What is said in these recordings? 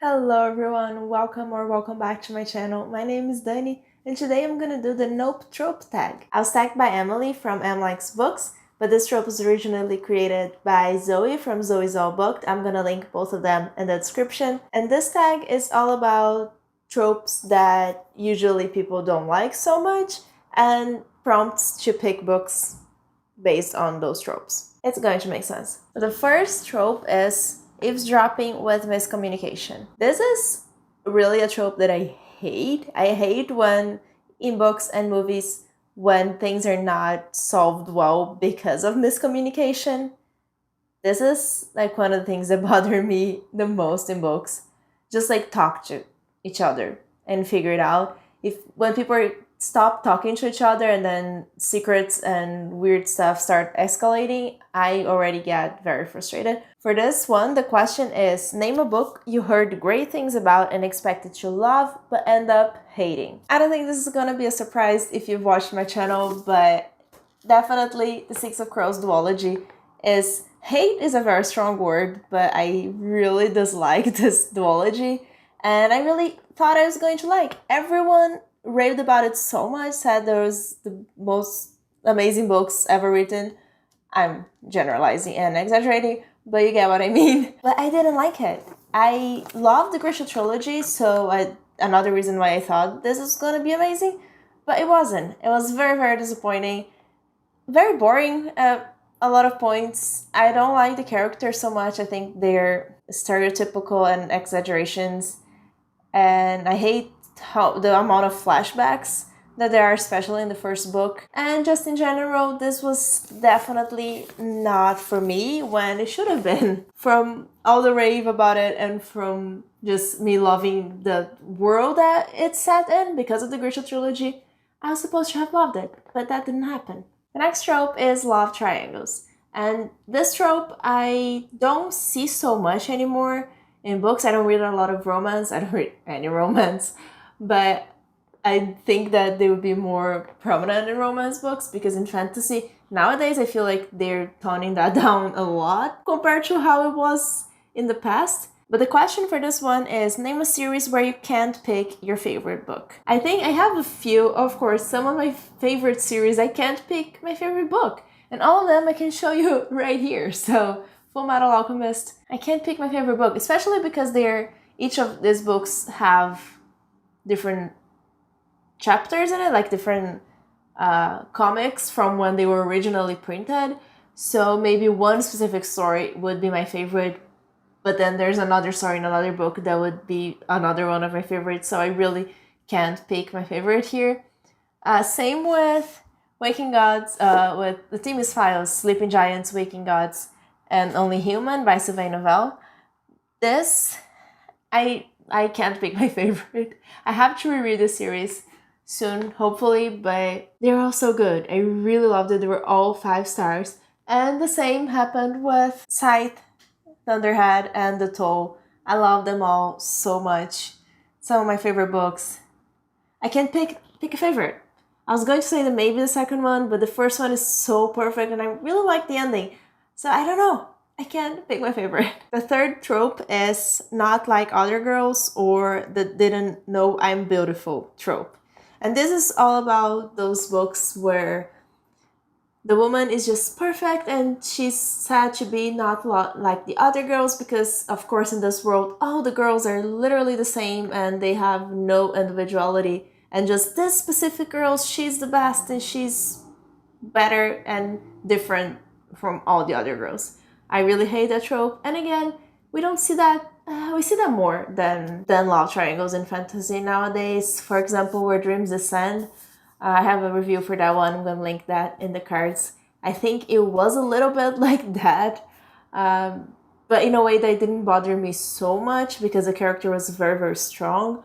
Hello everyone, welcome back to my channel. My name is Dani and today I'm gonna do the Nope trope tag. I was tagged by Emily from M&ms Books, but this trope was originally created by Zoe from Zoe's All Booked. I'm gonna link both of them in the description. And this tag is all about tropes that usually people don't like so much and prompts to pick books based on those tropes. It's going to make sense. The first trope is eavesdropping with miscommunication. This is really a trope that I hate. I hate when in books and movies when things are not solved well because of miscommunication. This is like one of the things that bother me the most in books. Just like talk to each other and figure it out. If when people stop talking to each other and then secrets and weird stuff start escalating, I already get very frustrated. For this one, the question is, name a book you heard great things about and expected to love, but end up hating. I don't think this is gonna be a surprise if you've watched my channel, but definitely the Six of Crows duology is, hate is a very strong word, but I really dislike this duology, and I really thought I was going to like. Everyone raved about it so much, said there was the most amazing books ever written. I'm generalizing and exaggerating, but you get what I mean. But I didn't like it. I love the Grisha trilogy, so another reason why I thought this was gonna be amazing, but it wasn't. It was very, very disappointing. Very boring at a lot of points. I don't like the characters so much. I think they're stereotypical and exaggerations, and I hate the amount of flashbacks that there are, especially in the first book. And just in general, this was definitely not for me when it should have been. From all the rave about it and from just me loving the world that it's set in because of the Grisha trilogy, I was supposed to have loved it, but that didn't happen. The next trope is love triangles. And this trope I don't see so much anymore in books. I don't read a lot of romance. I don't read any romance. But I think that they would be more prominent in romance books because in fantasy, nowadays I feel like they're toning that down a lot compared to how it was in the past. But the question for this one is, name a series where you can't pick your favorite book. I think I have a few, of course, some of my favorite series I can't pick my favorite book. And all of them I can show you right here. So, Full Metal Alchemist, I can't pick my favorite book, especially because each of these books have different chapters in it, like different comics from when they were originally printed. So maybe one specific story would be my favorite, but then there's another story in another book that would be another one of my favorites. So I really can't pick my favorite here. Same with Waking Gods, with The Themis Files, Sleeping Giants, Waking Gods, and Only Human by Sylvain Novelle. This, I can't pick my favorite. I have to reread the series soon, hopefully, but they're all so good. I really loved it. They were all 5 stars. And the same happened with Scythe, Thunderhead, and The Toll. I love them all so much. Some of my favorite books. I can't pick a favorite. I was going to say that maybe the second one, but the first one is so perfect and I really like the ending. So I don't know. I can't pick my favorite. The third trope is not like other girls or the didn't know I'm beautiful trope. And this is all about those books where the woman is just perfect and she's sad to be not like the other girls because, of course, in this world, all the girls are literally the same and they have no individuality. And just this specific girl, she's the best and she's better and different from all the other girls. I really hate that trope, and again, we don't see that, we see that more than love triangles in fantasy nowadays. For example, Where Dreams Descend, I have a review for that one, I'm gonna link that in the cards. I think it was a little bit like that, but in a way that didn't bother me so much because the character was very, very strong,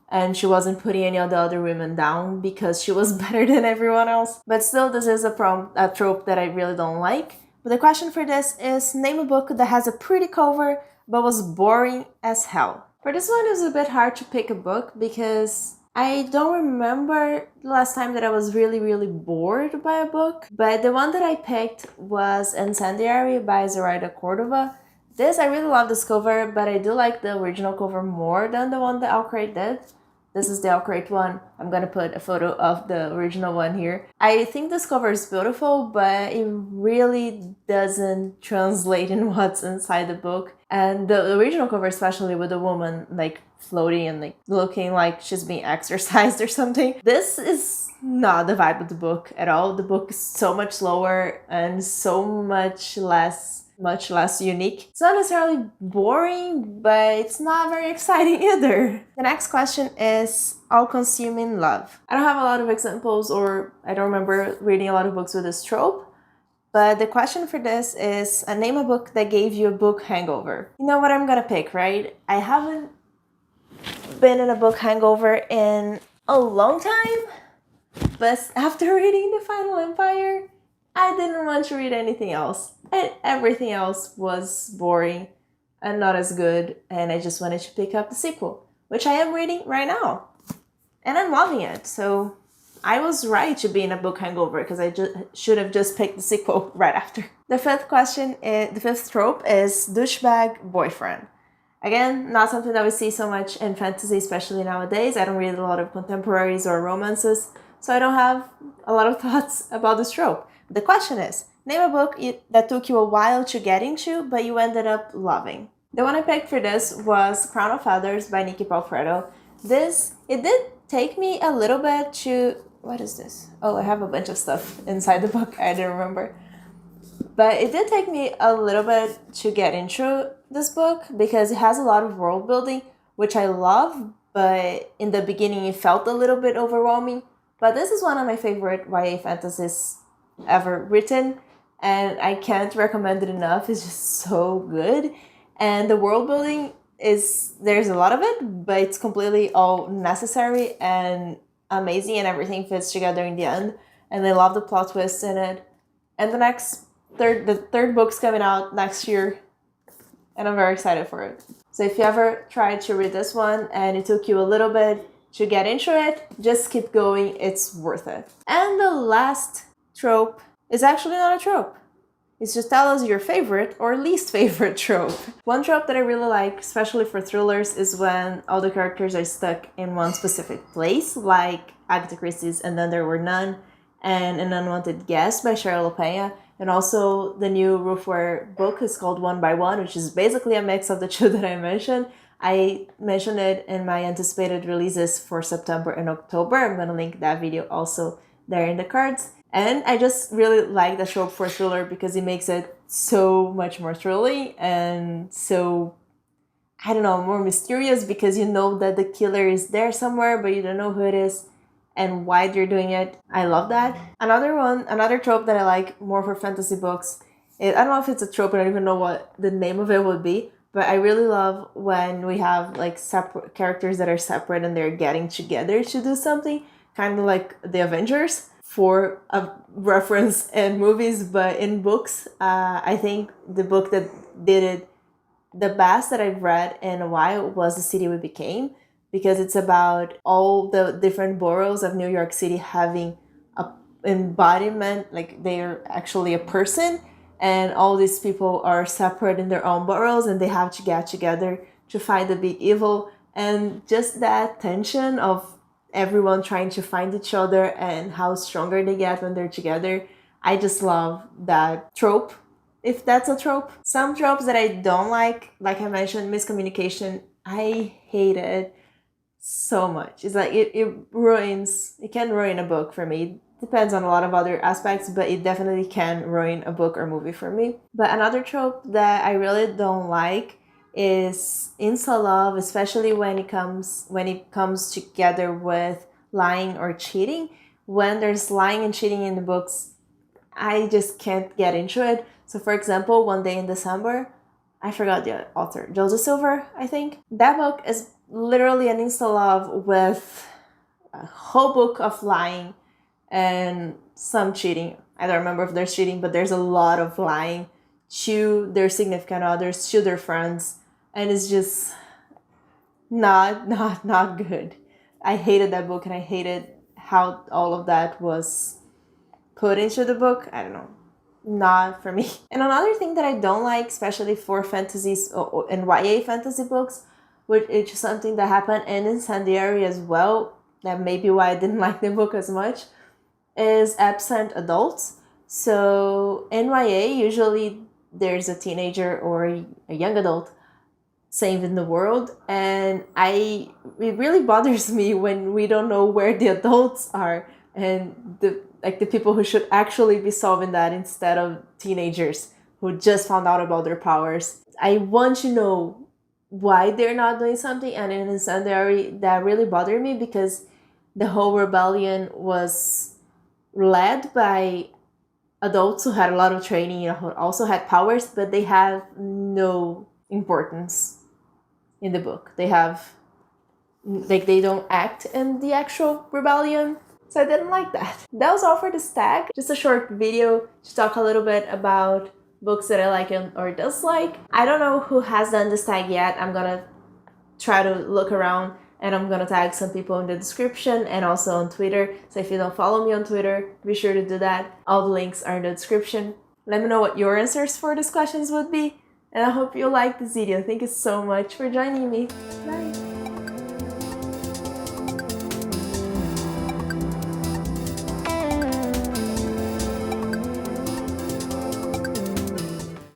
and she wasn't putting any of the other women down because she was better than everyone else. But still, this is a trope that I really don't like. But the question for this is, name a book that has a pretty cover but was boring as hell. For this one, it was a bit hard to pick a book because I don't remember the last time that I was really, really bored by a book. But the one that I picked was Incendiary by Zoraida Cordova. This, I really love this cover, but I do like the original cover more than the one that Alcrate did. This is the Alcrate one. I'm gonna put a photo of the original one here. I think this cover is beautiful, but it really doesn't translate in what's inside the book. And the original cover, especially with the woman like floating and like looking like she's being exercised or something. This is not the vibe of the book at all. The book is so much slower and so much less unique. It's not necessarily boring, but it's not very exciting either. The next question is all-consuming love. I don't have a lot of examples, or I don't remember reading a lot of books with this trope, but the question for this is name a book that gave you a book hangover. You know what I'm gonna pick, right? I haven't been in a book hangover in a long time, but after reading The Final Empire, I didn't want to read anything else. And everything else was boring and not as good, and I just wanted to pick up the sequel, which I am reading right now. And I'm loving it, so I was right to be in a book hangover because I should have just picked the sequel right after. The fifth trope is douchebag boyfriend. Again, not something that we see so much in fantasy, especially nowadays. I don't read a lot of contemporaries or romances, so I don't have a lot of thoughts about this trope. The question is, name a book that took you a while to get into, but you ended up loving. The one I picked for this was Crown of Feathers by Nikki Palfredo. It did take me a little bit to... What is this? Oh, I have a bunch of stuff inside the book. I didn't remember. But it did take me a little bit to get into this book because it has a lot of world building, which I love, but in the beginning it felt a little bit overwhelming. But this is one of my favorite YA fantasies ever written, and I can't recommend it enough. It's just so good, and the world building there's a lot of it, but it's completely all necessary and amazing, and everything fits together in the end, and I love the plot twists in it. And the third book's coming out next year, and I'm very excited for it. So if you ever tried to read this one and it took you a little bit to get into it, just keep going, it's worth it. And the last trope is actually not a trope. It's just tell us your favorite or least favorite trope. One trope that I really like, especially for thrillers, is when all the characters are stuck in one specific place, like Agatha Christie's And Then There Were None and An Unwanted Guest by Cheryl LaPena. And also the new Roofware book is called One by One, which is basically a mix of the two that I mentioned. I mentioned it in my anticipated releases for September and October. I'm going to link that video also there in the cards. And I just really like the trope for thriller because it makes it so much more thrilling and so, I don't know, more mysterious because you know that the killer is there somewhere, but you don't know who it is and why they're doing it. I love that. Another trope that I like more for fantasy books, I don't know if it's a trope, I don't even know what the name of it would be, but I really love when we have like separate characters that are separate and they're getting together to do something, kind of like the Avengers. For a reference in movies, but in books, I think the book that did it the best that I've read in a while was The City We Became, because it's about all the different boroughs of New York City having a embodiment, like they're actually a person, and all these people are separate in their own boroughs and they have to get together to fight the big evil. And just that tension of everyone trying to find each other and how stronger they get when they're together. I just love that trope, if that's a trope. Some tropes that I don't like I mentioned, miscommunication, I hate it so much. It's like it can ruin a book for me. It depends on a lot of other aspects, but it definitely can ruin a book or movie for me. But another trope that I really don't like is insta love, especially when it comes together with lying or cheating. When there's lying and cheating in the books, I just can't get into it. So for example, One Day in December, I forgot the author, Joseph Silver, I think. That book is literally an insta love with a whole book of lying and some cheating. I don't remember if there's cheating, but there's a lot of lying to their significant others, to their friends. And it's just not good. I hated that book and I hated how all of that was put into the book. I don't know. not for me. And another thing that I don't like, especially for fantasies and YA fantasy books, which is something that happened in Incendiary as well, that may be why I didn't like the book as much, is absent adults. So in YA, usually there's a teenager or a young adult saving the world, and it really bothers me when we don't know where the adults are and the people who should actually be solving that instead of teenagers who just found out about their powers. I want to know why they're not doing something, and in Incendiary that really bothered me because the whole rebellion was led by adults who had a lot of training and who also had powers, but they have no importance in the book. They don't act in the actual rebellion. So I didn't like that. That was all for this tag. Just a short video to talk a little bit about books that I like or dislike. I don't know who has done this tag yet. I'm gonna try to look around and I'm gonna tag some people in the description and also on Twitter. So if you don't follow me on Twitter, be sure to do that. All the links are in the description. Let me know what your answers for these questions would be. And I hope you liked this video. Thank you so much for joining me. Bye!